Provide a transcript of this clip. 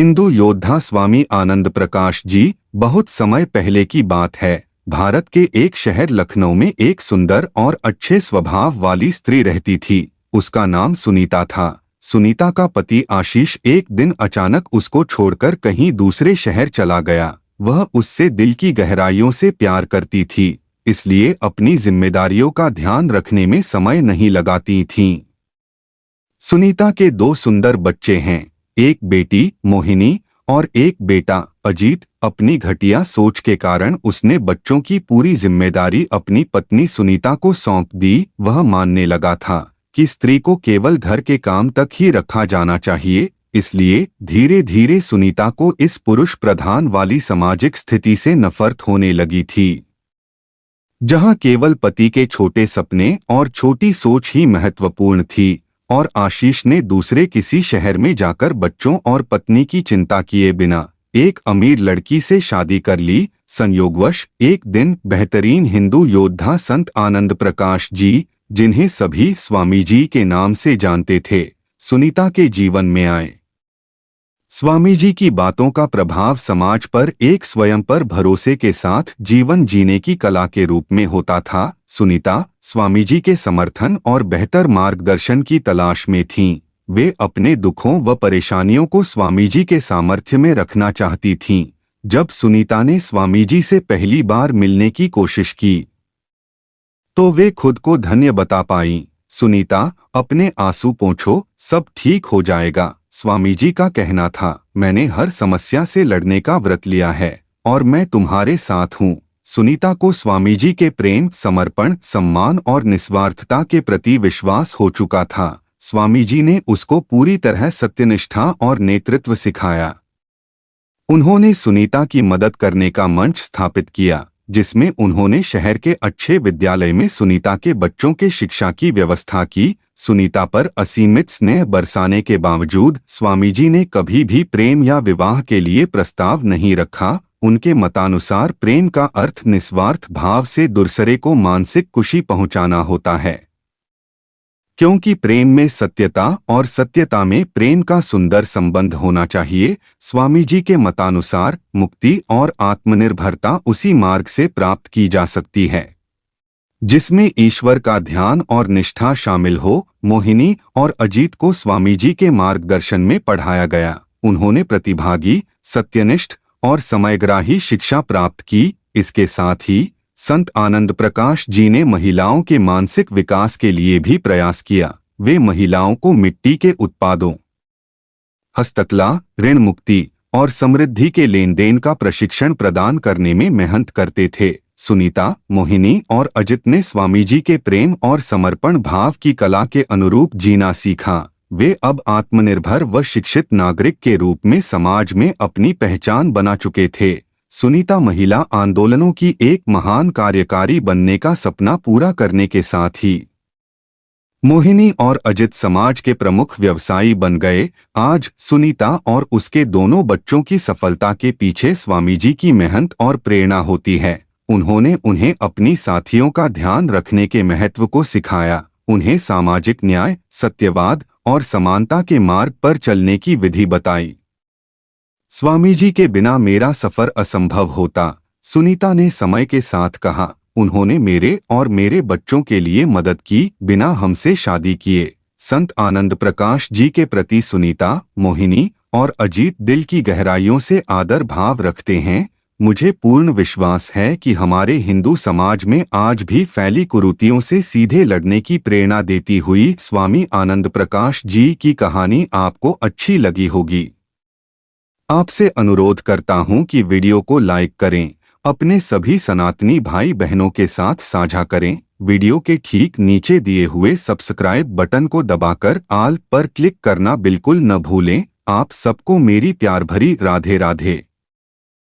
हिंदू योद्धा स्वामी आनंद प्रकाश जी। बहुत समय पहले की बात है। भारत के एक शहर लखनऊ में एक सुंदर और अच्छे स्वभाव वाली स्त्री रहती थी। उसका नाम सुनीता था। सुनीता का पति आशीष एक दिन अचानक उसको छोड़कर कहीं दूसरे शहर चला गया। वह उससे दिल की गहराइयों से प्यार करती थी, इसलिए अपनी जिम्मेदारियों का ध्यान रखने में समय नहीं लगाती थीं। सुनीता के दो सुंदर बच्चे हैं, एक बेटी मोहिनी और एक बेटा अजीत। अपनी घटिया सोच के कारण उसने बच्चों की पूरी जिम्मेदारी अपनी पत्नी सुनीता को सौंप दी। वह मानने लगा था कि स्त्री को केवल घर के काम तक ही रखा जाना चाहिए, इसलिए धीरे धीरे सुनीता को इस पुरुष प्रधान वाली सामाजिक स्थिति से नफरत होने लगी थी, जहां केवल पति के छोटे सपने और छोटी सोच ही महत्वपूर्ण थी। और आशीष ने दूसरे किसी शहर में जाकर बच्चों और पत्नी की चिंता किए बिना एक अमीर लड़की से शादी कर ली। संयोगवश एक दिन बेहतरीन हिंदू योद्धा संत आनंद प्रकाश जी, जिन्हें सभी स्वामी जी के नाम से जानते थे, सुनीता के जीवन में आए। स्वामी जी की बातों का प्रभाव समाज पर एक स्वयं पर भरोसे के साथ जीवन जीने की कला के रूप में होता था। सुनीता स्वामी जी के समर्थन और बेहतर मार्गदर्शन की तलाश में थीं। वे अपने दुखों व परेशानियों को स्वामी जी के सामर्थ्य में रखना चाहती थीं। जब सुनीता ने स्वामी जी से पहली बार मिलने की कोशिश की तो वे खुद को धन्य बता पाईं। सुनीता, अपने आंसू पोंछो, सब ठीक हो जाएगा। स्वामी जी का कहना था, मैंने हर समस्या से लड़ने का व्रत लिया है और मैं तुम्हारे साथ हूँ। सुनीता को स्वामी जी के प्रेम, समर्पण, सम्मान और निस्वार्थता के प्रति विश्वास हो चुका था। स्वामी जी ने उसको पूरी तरह सत्यनिष्ठा और नेतृत्व सिखाया। उन्होंने सुनीता की मदद करने का मंच स्थापित किया, जिसमें उन्होंने शहर के अच्छे विद्यालय में सुनीता के बच्चों के शिक्षा की व्यवस्था की। सुनीता पर असीमित स्नेह बरसाने के बावजूद स्वामी जी ने कभी भी प्रेम या विवाह के लिए प्रस्ताव नहीं रखा। उनके मतानुसार प्रेम का अर्थ निस्वार्थ भाव से दूसरे को मानसिक खुशी पहुंचाना होता है, क्योंकि प्रेम में सत्यता और सत्यता में प्रेम का सुंदर संबंध होना चाहिए। स्वामी जी के मतानुसार मुक्ति और आत्मनिर्भरता उसी मार्ग से प्राप्त की जा सकती है जिसमें ईश्वर का ध्यान और निष्ठा शामिल हो। मोहिनी और अजीत को स्वामी जी के मार्गदर्शन में पढ़ाया गया। उन्होंने प्रतिभागी, सत्यनिष्ठ और समयग्राही शिक्षा प्राप्त की। इसके साथ ही संत आनंद प्रकाश जी ने महिलाओं के मानसिक विकास के लिए भी प्रयास किया। वे महिलाओं को मिट्टी के उत्पादों, हस्तकला, ऋण मुक्ति और समृद्धि के लेन देन का प्रशिक्षण प्रदान करने में मेहनत करते थे। सुनीता, मोहिनी और अजित ने स्वामी जी के प्रेम और समर्पण भाव की कला के अनुरूप जीना सीखा। वे अब आत्मनिर्भर व शिक्षित नागरिक के रूप में समाज में अपनी पहचान बना चुके थे। सुनीता महिला आंदोलनों की एक महान कार्यकारी बनने का सपना पूरा करने के साथ ही मोहिनी और अजित समाज के प्रमुख व्यवसायी बन गए। आज सुनीता और उसके दोनों बच्चों की सफलता के पीछे स्वामी जी की मेहनत और प्रेरणा होती है। उन्होंने उन्हें अपनी साथियों का ध्यान रखने के महत्व को सिखाया, उन्हें सामाजिक न्याय, सत्यवाद और समानता के मार्ग पर चलने की विधि बताई। स्वामी जी के बिना मेरा सफर असंभव होता, सुनीता ने समय के साथ कहा। उन्होंने मेरे और मेरे बच्चों के लिए मदद की, बिना हमसे शादी किए। संत आनंद प्रकाश जी के प्रति सुनीता, मोहिनी और अजीत दिल की गहराइयों से आदर भाव रखते हैं। मुझे पूर्ण विश्वास है कि हमारे हिंदू समाज में आज भी फैली कुरीतियों से सीधे लड़ने की प्रेरणा देती हुई स्वामी आनंद प्रकाश जी की कहानी आपको अच्छी लगी होगी। आपसे अनुरोध करता हूं कि वीडियो को लाइक करें, अपने सभी सनातनी भाई बहनों के साथ साझा करें। वीडियो के ठीक नीचे दिए हुए सब्सक्राइब बटन को दबाकर ऑल पर क्लिक करना बिल्कुल न भूलें। आप सबको मेरी प्यार भरी राधे राधे।